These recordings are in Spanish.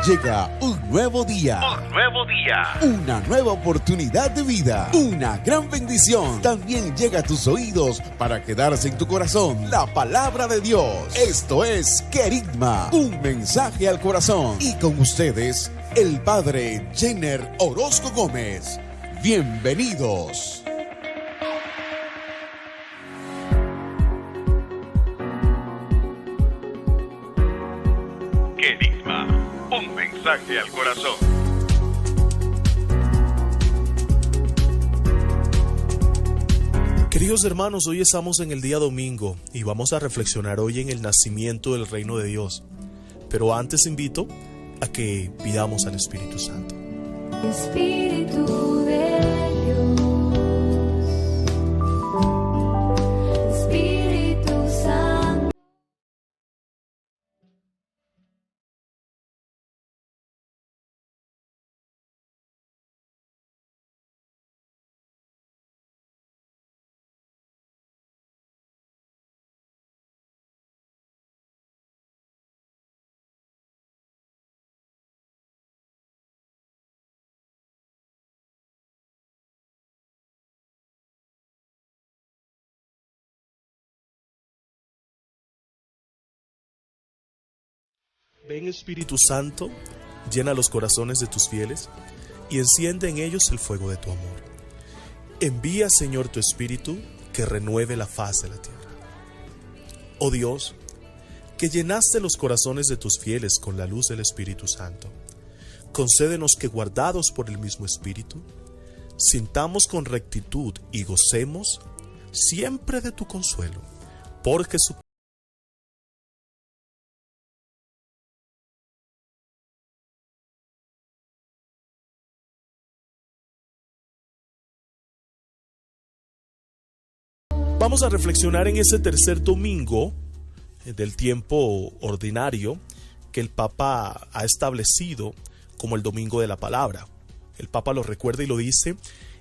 Llega un nuevo día. Una nueva oportunidad de vida. Una gran bendición. También llega a tus oídos para quedarse en tu corazón la palabra de Dios. Esto es Querigma, un mensaje al corazón. Y con ustedes, el padre Jenner Orozco Gómez. Bienvenidos. Querigma, un mensaje al corazón. Queridos hermanos, hoy estamos en el día domingo y vamos a reflexionar hoy en el nacimiento del reino de Dios. Pero antes invito a que pidamos al Espíritu Santo. Espíritu de Dios, Espíritu Santo. Ven, Espíritu Santo, llena los corazones de tus fieles y enciende en ellos el fuego de tu amor. Envía, Señor, tu Espíritu que renueve la faz de la tierra. Oh Dios, que llenaste los corazones de tus fieles con la luz del Espíritu Santo, concédenos que, guardados por el mismo Espíritu, sintamos con rectitud y gocemos siempre de tu consuelo, por Jesucristo. Vamos a reflexionar en ese tercer domingo del tiempo ordinario que el Papa ha establecido como el domingo de la palabra. El Papa lo recuerda y lo dice: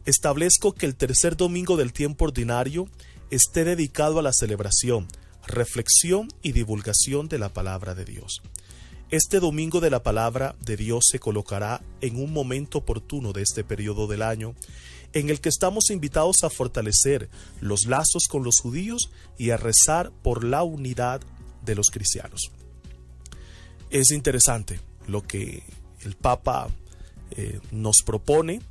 establezco que el tercer domingo del tiempo ordinario esté dedicado a la celebración, reflexión y divulgación de la palabra de Dios. Este domingo de la palabra de Dios se colocará en un momento oportuno de este periodo del año en el que estamos invitados a fortalecer los lazos con los judíos y a rezar por la unidad de los cristianos. Es interesante lo que el Papa nos propone,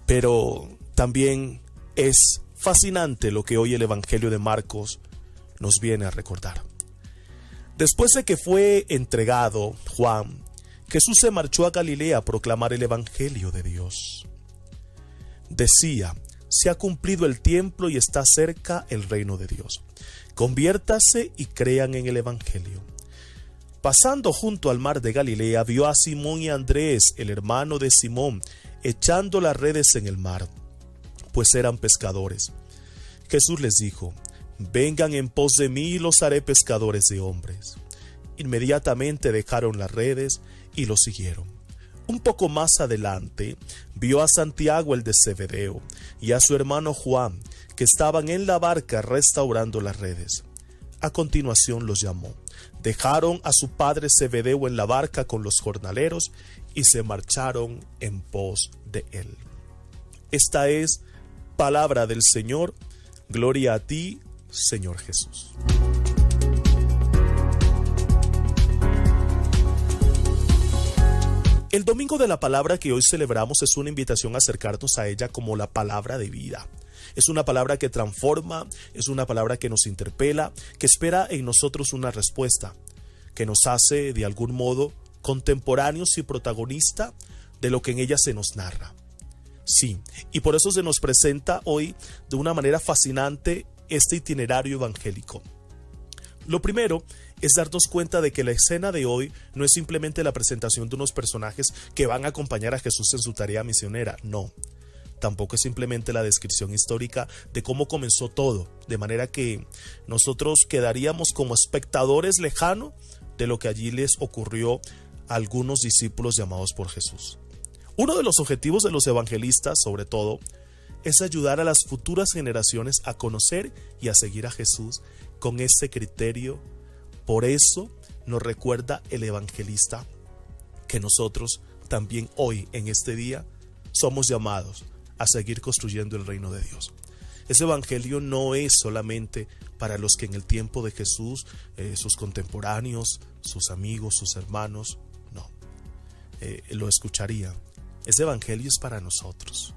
pero también es fascinante lo que hoy el Evangelio de Marcos nos viene a recordar. Después de que fue entregado Juan, Jesús se marchó a Galilea a proclamar el Evangelio de Dios. Decía: se ha cumplido el tiempo y está cerca el reino de Dios. Conviértase y crean en el Evangelio. Pasando junto al mar de Galilea, vio a Simón y a Andrés, el hermano de Simón, echando las redes en el mar, pues eran pescadores. Jesús les dijo: vengan en pos de mí y los haré pescadores de hombres. Inmediatamente dejaron las redes y los siguieron. Un poco más adelante, vio a Santiago el de Zebedeo y a su hermano Juan, que estaban en la barca restaurando las redes. A continuación los llamó. Dejaron a su padre Zebedeo en la barca con los jornaleros y se marcharon en pos de él. Esta es palabra del Señor. Gloria a ti, Señor Jesús. El domingo de la palabra que hoy celebramos es una invitación a acercarnos a ella como la palabra de vida. Es una palabra que transforma, es una palabra que nos interpela, que espera en nosotros una respuesta, que nos hace de algún modo contemporáneos y protagonista de lo que en ella se nos narra. Sí, y por eso se nos presenta hoy de una manera fascinante este itinerario evangélico. Lo primero es darnos cuenta de que la escena de hoy no es simplemente la presentación de unos personajes que van a acompañar a Jesús en su tarea misionera, no. Tampoco es simplemente la descripción histórica de cómo comenzó todo, de manera que nosotros quedaríamos como espectadores lejanos de lo que allí les ocurrió a algunos discípulos llamados por Jesús. Uno de los objetivos de los evangelistas, sobre todo, es ayudar a las futuras generaciones a conocer y a seguir a Jesús con ese criterio. Por eso nos recuerda el evangelista que nosotros también hoy, en este día, somos llamados a seguir construyendo el reino de Dios. Ese evangelio no es solamente para los que en el tiempo de Jesús, sus contemporáneos, sus amigos, sus hermanos, no, lo escucharían. Ese evangelio es para nosotros,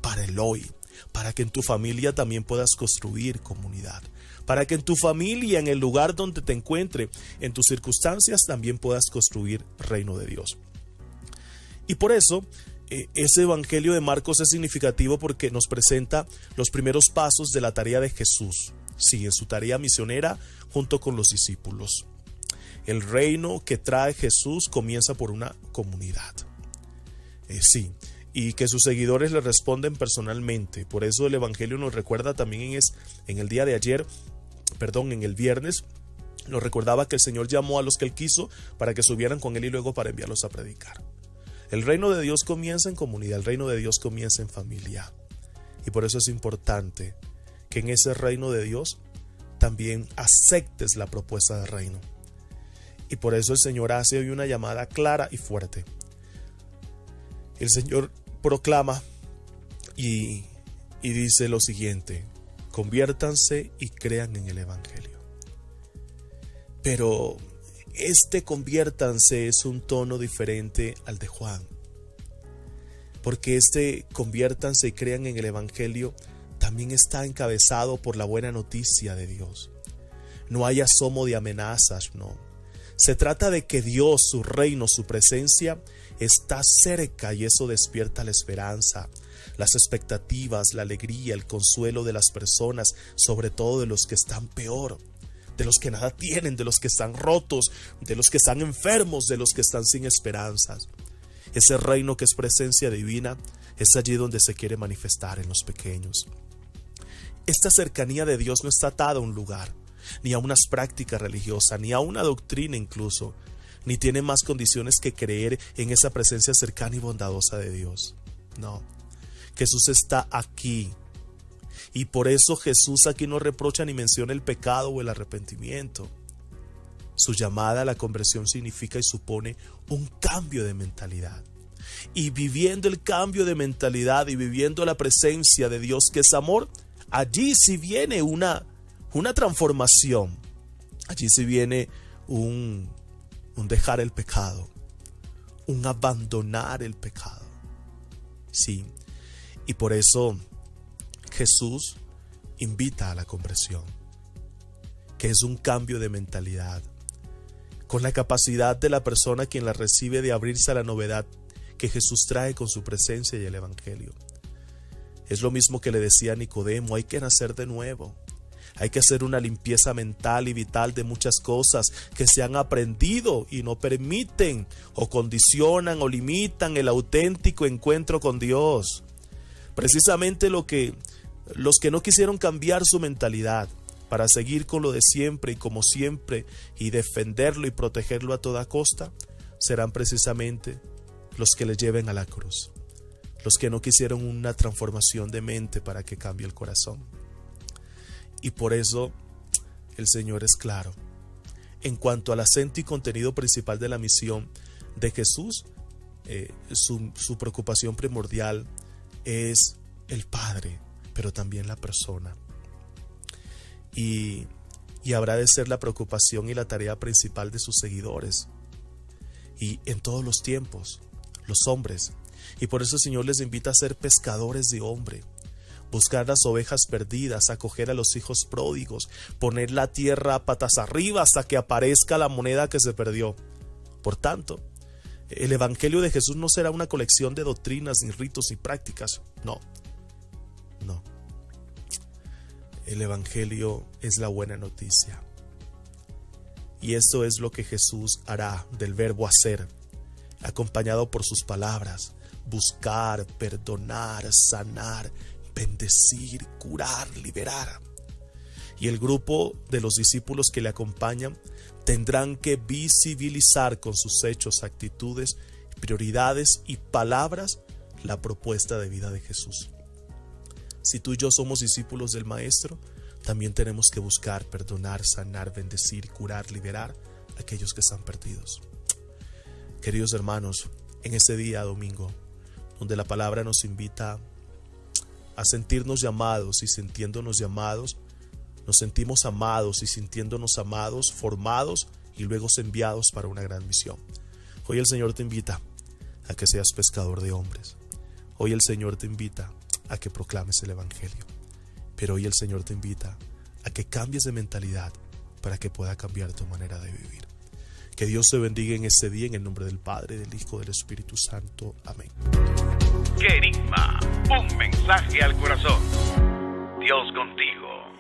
para el hoy, para que en tu familia también puedas construir comunidad, para que en tu familia, en el lugar donde te encuentre, en tus circunstancias, también puedas construir reino de Dios. Y por eso, ese evangelio de Marcos es significativo porque nos presenta los primeros pasos de la tarea de Jesús, sí, en su tarea misionera junto con los discípulos. El reino que trae Jesús comienza por una comunidad. Sí, y que sus seguidores le responden personalmente. Por eso el evangelio nos recuerda también en el día de ayer, en el viernes, nos recordaba que el Señor llamó a los que Él quiso para que subieran con Él y luego para enviarlos a predicar. El reino de Dios comienza en comunidad, el reino de Dios comienza en familia. Y por eso es importante que en ese reino de Dios también aceptes la propuesta de reino. Y por eso el Señor hace hoy una llamada clara y fuerte. El Señor proclama y dice lo siguiente: conviértanse y crean en el evangelio. Pero este conviértanse es un tono diferente al de Juan, porque este conviértanse y crean en el evangelio también está encabezado por la buena noticia de Dios. No hay asomo de amenazas, no. Se trata de que Dios, su reino, su presencia está cerca, y eso despierta la esperanza, las expectativas, la alegría, el consuelo de las personas, sobre todo de los que están peor, de los que nada tienen, de los que están rotos, de los que están enfermos, de los que están sin esperanzas. Ese reino que es presencia divina es allí donde se quiere manifestar en los pequeños. Esta cercanía de Dios no está atada a un lugar, ni a unas prácticas religiosas, ni a una doctrina incluso, ni tiene más condiciones que creer en esa presencia cercana y bondadosa de Dios. No, Jesús está aquí. Y por eso Jesús aquí no reprocha ni menciona el pecado o el arrepentimiento. Su llamada a la conversión significa y supone un cambio de mentalidad. Y viviendo el cambio de mentalidad y viviendo la presencia de Dios que es amor, allí sí viene una transformación. Allí sí viene un dejar el pecado, un abandonar el pecado. Sí, y por eso Jesús invita a la conversión, que es un cambio de mentalidad, con la capacidad de la persona quien la recibe de abrirse a la novedad que Jesús trae con su presencia y el evangelio. Es lo mismo que le decía a Nicodemo: hay que nacer de nuevo. Hay que hacer una limpieza mental y vital de muchas cosas que se han aprendido y no permiten o condicionan o limitan el auténtico encuentro con Dios. Precisamente los que no quisieron cambiar su mentalidad para seguir con lo de siempre y como siempre y defenderlo y protegerlo a toda costa, serán precisamente los que le lleven a la cruz. Los que no quisieron una transformación de mente para que cambie el corazón. Y por eso el Señor es claro. En cuanto al acento y contenido principal de la misión de Jesús, su preocupación primordial es el Padre, pero también la persona. Y habrá de ser la preocupación y la tarea principal de sus seguidores. Y en todos los tiempos, los hombres. Y por eso el Señor les invita a ser pescadores de hombre. Buscar las ovejas perdidas, acoger a los hijos pródigos, poner la tierra patas arriba hasta que aparezca la moneda que se perdió. Por tanto, el evangelio de Jesús no será una colección de doctrinas, ni ritos, ni prácticas. No. El evangelio es la buena noticia. Y esto es lo que Jesús hará del verbo hacer, acompañado por sus palabras: buscar, perdonar, sanar, bendecir, curar, liberar. Y el grupo de los discípulos que le acompañan tendrán que visibilizar con sus hechos, actitudes, prioridades y palabras la propuesta de vida de Jesús. Si tú y yo somos discípulos del Maestro, también tenemos que buscar, perdonar, sanar, bendecir, curar, liberar a aquellos que están perdidos. Queridos hermanos, en ese día domingo, donde la palabra nos invita a sentirnos llamados y sintiéndonos llamados, nos sentimos amados y sintiéndonos amados, formados y luego enviados para una gran misión. Hoy el Señor te invita a que seas pescador de hombres. Hoy el Señor te invita a que proclames el Evangelio. Pero hoy el Señor te invita a que cambies de mentalidad para que pueda cambiar tu manera de vivir. Que Dios te bendiga en este día, en el nombre del Padre, del Hijo, del Espíritu Santo. Amén. Querigma, un mensaje al corazón. Dios contigo.